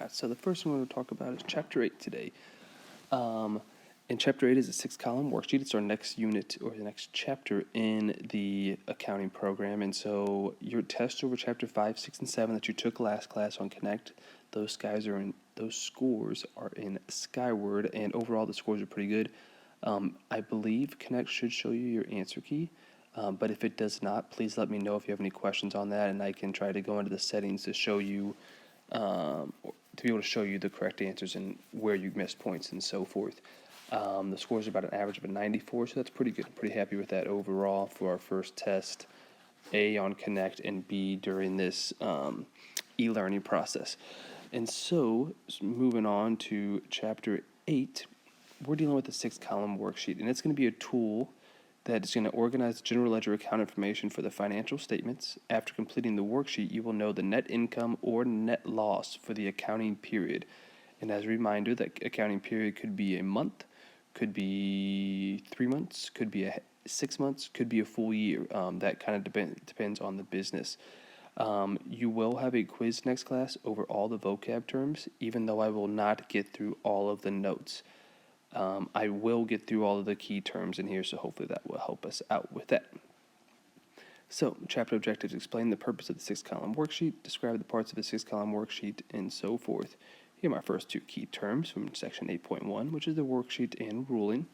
Alright, so the first one we're going to talk about is Chapter 8 today. And Chapter 8 is a 6-column worksheet. It's our next unit or the next chapter in the accounting program. And so your test over Chapter 5, 6, and 7 that you took last class on Connect, those scores are in Skyward, and overall the scores are pretty good. I believe Connect should show you your answer key. But if it does not, please let me know if you have any questions on that, and I can try to go into the settings to show you, to be able to show you the correct answers and where you missed points and so forth. The scores are about an average of a 94, so that's pretty good. I'm pretty happy with that overall for our first test, A on Connect and B during this e-learning process. And so, moving on to Chapter 8, we're dealing with a 6-column worksheet, and it's going to be a tool that is going to organize general ledger account information for the financial statements. After completing the worksheet, you will know the net income or net loss for the accounting period. And as a reminder, that accounting period could be a month, could be 3 months, could be 6 months, could be a full year. That kind of depends on the business. You will have a quiz next class over all the vocab terms, even though I will not get through all of the notes. I will get through all of the key terms in here, so hopefully that will help us out with that. So, chapter objectives: explain the purpose of the 6-column worksheet, describe the parts of the 6-column worksheet, and so forth. Here are my first two key terms from section 8.1, which is the worksheet and ruling.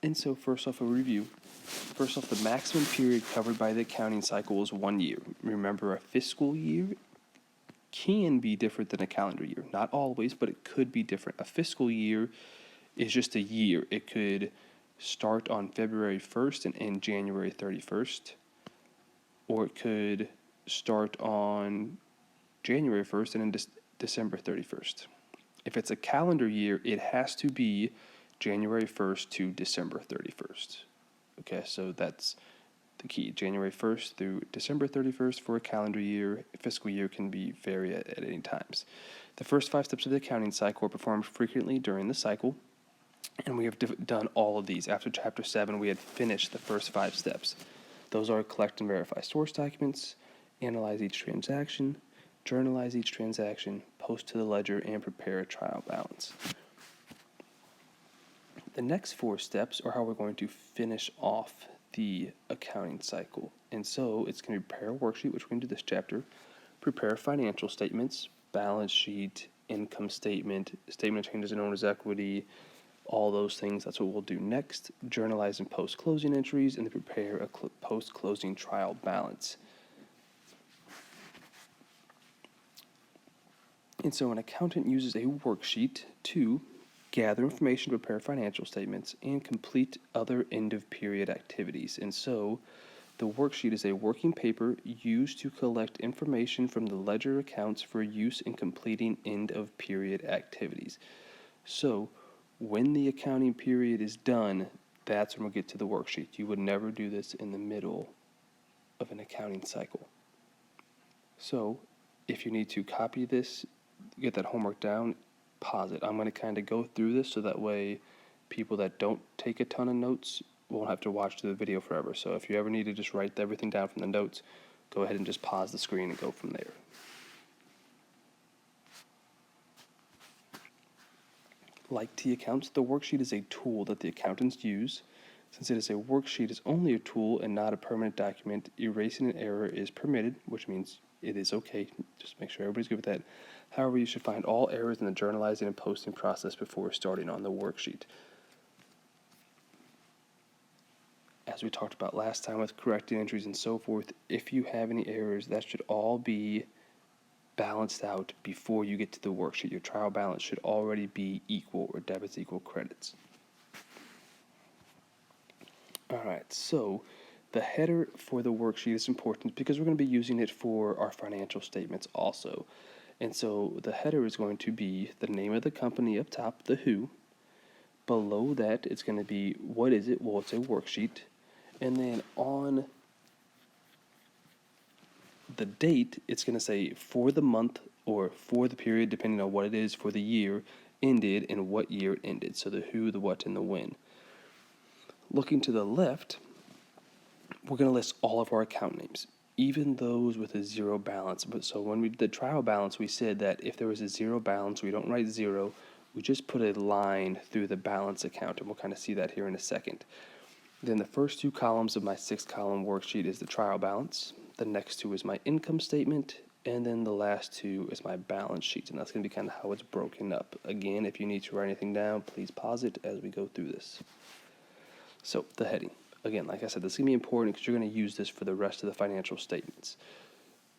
And so, first off, a review. First off, the maximum period covered by the accounting cycle is 1 year. Remember, a fiscal year can be different than a calendar year. Not always, but it could be different. A fiscal year is just a year. It could start on February 1st and end January 31st, or it could start on January 1st and end December 31st. If it's a calendar year, it has to be January 1st to December 31st. Okay, so that's the key. January 1st through December 31st for a calendar year. A fiscal year can vary at any times. The first 5 steps of the accounting cycle are performed frequently during the cycle, and we have done all of these. After Chapter 7, we had finished the first 5 steps. Those are collect and verify source documents, analyze each transaction, journalize each transaction, post to the ledger, and prepare a trial balance. The next 4 steps are how we're going to finish off the accounting cycle. And so it's going to be prepare a worksheet, which we're going to do this chapter, prepare financial statements, balance sheet, income statement, statement of changes in owner's equity, all those things. That's what we'll do next. Journalize and post closing entries, and then prepare a post closing trial balance. And so an accountant uses a worksheet to gather information to prepare financial statements and complete other end-of-period activities. And so the worksheet is a working paper used to collect information from the ledger accounts for use in completing end-of-period activities. So when the accounting period is done, that's when we'll get to the worksheet. You would never do this in the middle of an accounting cycle. So if you need to copy this, get that homework down, pause it. I'm going to kind of go through this so that way people that don't take a ton of notes won't have to watch the video forever. So if you ever need to just write everything down from the notes, go ahead and just pause the screen and go from there. Like T accounts, the worksheet is a tool that the accountants use. Since it is a worksheet, is only a tool and not a permanent document. Erasing an error is permitted, which means it is okay. Just make sure everybody's good with that. However, you should find all errors in the journalizing and posting process before starting on the worksheet. As we talked about last time with correcting entries and so forth, if you have any errors, that should all be balanced out before you get to the worksheet. Your trial balance should already be equal, or debits equal credits. Alright, so the header for the worksheet is important because we're going to be using it for our financial statements also. And so the header is going to be the name of the company up top, the who. Below that, it's going to be what is it? Well, it's a worksheet. And then on the date, it's going to say for the month or for the period, depending on what it is, for the year ended and what year it ended. So the who, the what, and the when. Looking to the left, we're going to list all of our account names. even those with a zero balance. But so when we did the trial balance, we said that if there was a zero balance, we don't write zero, we just put a line through the balance account, and we'll kind of see that here in a second. Then the first two columns of my 6-column worksheet is the trial balance. The next two is my income statement, and then the last two is my balance sheet, and that's going to be kind of how it's broken up. Again, if you need to write anything down, please pause it as we go through this. So the heading. Again, like I said, this is going to be important because you're going to use this for the rest of the financial statements.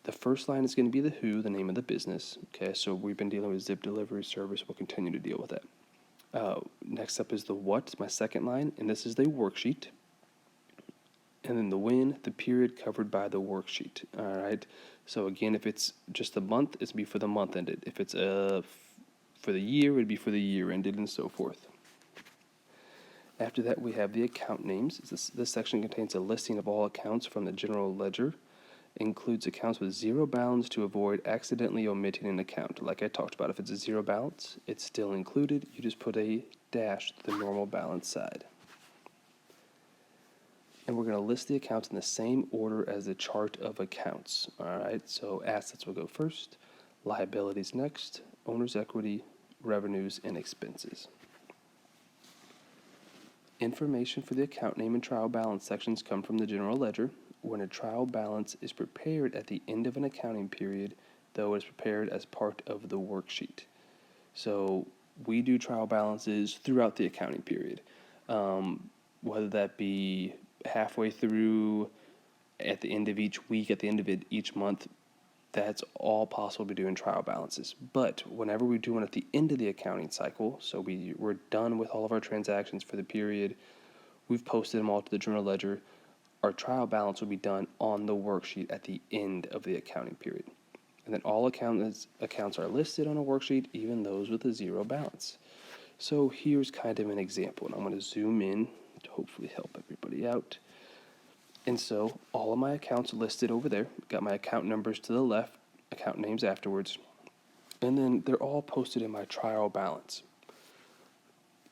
The first line is going to be the who, the name of the business. Okay, so we've been dealing with Zip Delivery Service. We'll continue to deal with that. Next up is the what, my second line, and this is the worksheet. And then the when, the period covered by the worksheet. All right. So again, if it's just a month, it's be for the month ended. If it's for the year, it'd be for the year ended, and so forth. After that, we have the account names. This section contains a listing of all accounts from the general ledger. Includes accounts with zero balance to avoid accidentally omitting an account. Like I talked about, if it's a zero balance, it's still included. You just put a dash to the normal balance side. And we're going to list the accounts in the same order as the chart of accounts. All right, so assets will go first, liabilities next, owner's equity, revenues, and expenses. Information for the account name and trial balance sections come from the general ledger. When a trial balance is prepared at the end of an accounting period, though it is prepared as part of the worksheet. So we do trial balances throughout the accounting period, whether that be halfway through, at the end of each week, at the end of each month. That's all possible to be doing trial balances. But whenever we do one at the end of the accounting cycle, so we're done with all of our transactions for the period, we've posted them all to the general ledger, our trial balance will be done on the worksheet at the end of the accounting period. And then all accounts are listed on a worksheet, even those with a zero balance. So here's kind of an example, and I'm going to zoom in to hopefully help everybody out. And so all of my accounts listed over there. Got my account numbers to the left, account names afterwards, and then they're all posted in my trial balance.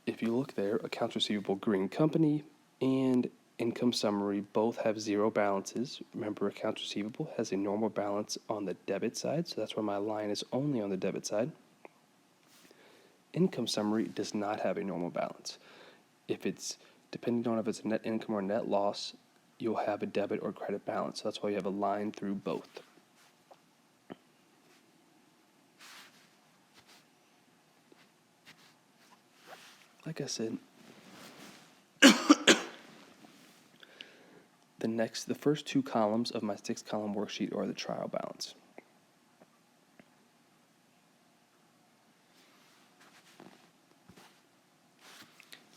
If you look there, accounts receivable green company and income summary both have zero balances. Remember, accounts receivable has a normal balance on the debit side, so that's why my line is only on the debit side. Income summary does not have a normal balance. If it's depending on if it's net income or net loss, you'll have a debit or credit balance. So that's why you have a line through both. Like I said, the first two columns of my 6-column worksheet are the trial balance.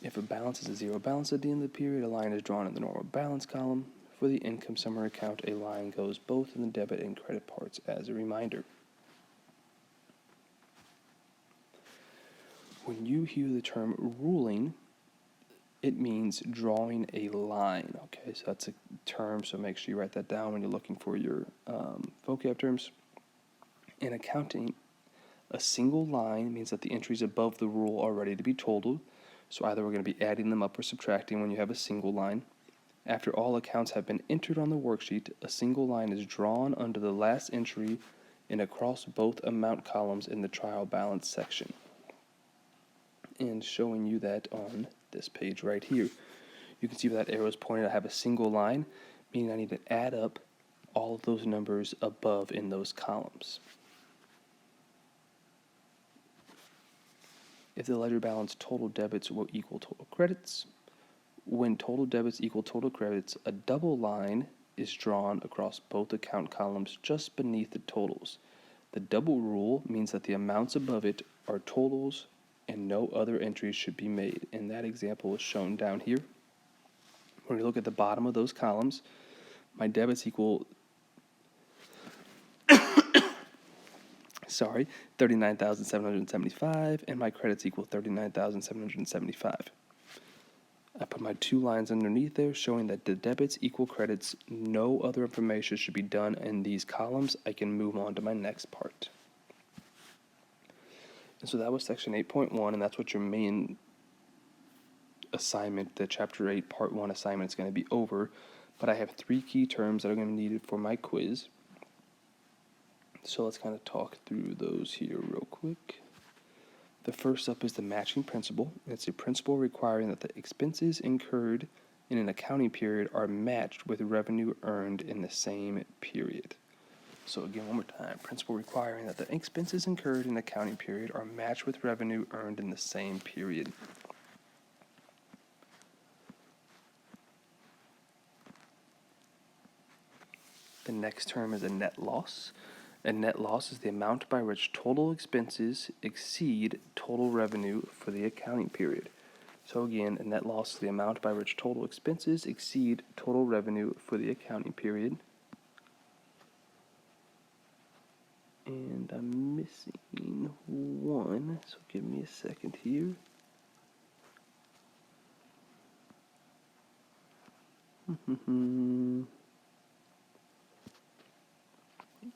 If a balance is a zero balance at the end of the period, a line is drawn in the normal balance column. For the income summary account, a line goes both in the debit and credit parts as a reminder. When you hear the term ruling, it means drawing a line. Okay, so that's a term, so make sure you write that down when you're looking for your vocab terms. In accounting, a single line means that the entries above the rule are ready to be totaled. So either we're going to be adding them up or subtracting when you have a single line. After all accounts have been entered on the worksheet, a single line is drawn under the last entry and across both amount columns in the trial balance section. And showing you that on this page right here. You can see where that arrow is pointed. I have a single line, meaning I need to add up all of those numbers above in those columns. If the ledger balance total debits will equal total credits, when total debits equal total credits, a double line is drawn across both account columns just beneath the totals. The double rule means that the amounts above it are totals and no other entries should be made. And that example is shown down here. When we look at the bottom of those columns, my debits equal 39,775, and my credits equal 39,775. I put my two lines underneath there showing that the debits equal credits. No other information should be done in these columns. I can move on to my next part. And so that was section 8.1, and that's what your main assignment, the chapter 8 part 1 assignment is going to be over. but I have 3 key terms that are going to be needed for my quiz. So let's kind of talk through those here real quick. The first up is the matching principle. It's a principle requiring that the expenses incurred in an accounting period are matched with revenue earned in the same period. So again, one more time. Principle requiring that the expenses incurred in an accounting period are matched with revenue earned in the same period. The next term is a net loss. A net loss is the amount by which total expenses exceed total revenue for the accounting period. So again, a net loss is the amount by which total expenses exceed total revenue for the accounting period. And I'm missing one, so give me a second here.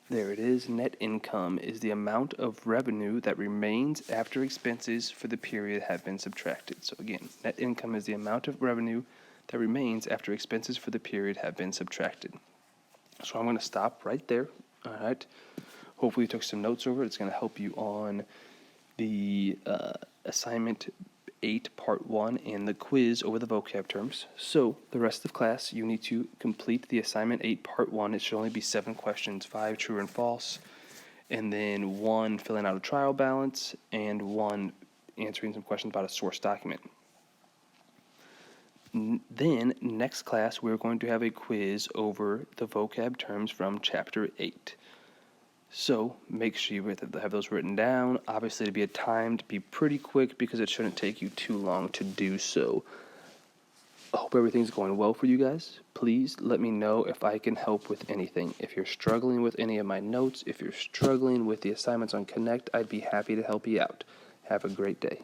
There it is. Net income is the amount of revenue that remains after expenses for the period have been subtracted. So again, net income is the amount of revenue that remains after expenses for the period have been subtracted. So I'm going to stop right there. All right. Hopefully you took some notes over it. It's going to help you on the assignment 8 part 1 and the quiz over the vocab terms. So the rest of class, you need to complete the assignment 8 part 1. It should only be 7 questions, 5 true and false, and then 1 filling out a trial balance, and 1 answering some questions about a source document. Then next class we're going to have a quiz over the vocab terms from chapter 8. So make sure you have those written down. Obviously, to be a timed, be pretty quick because it shouldn't take you too long to do so. I hope everything's going well for you guys. Please let me know if I can help with anything. If you're struggling with any of my notes, if you're struggling with the assignments on Connect, I'd be happy to help you out. Have a great day.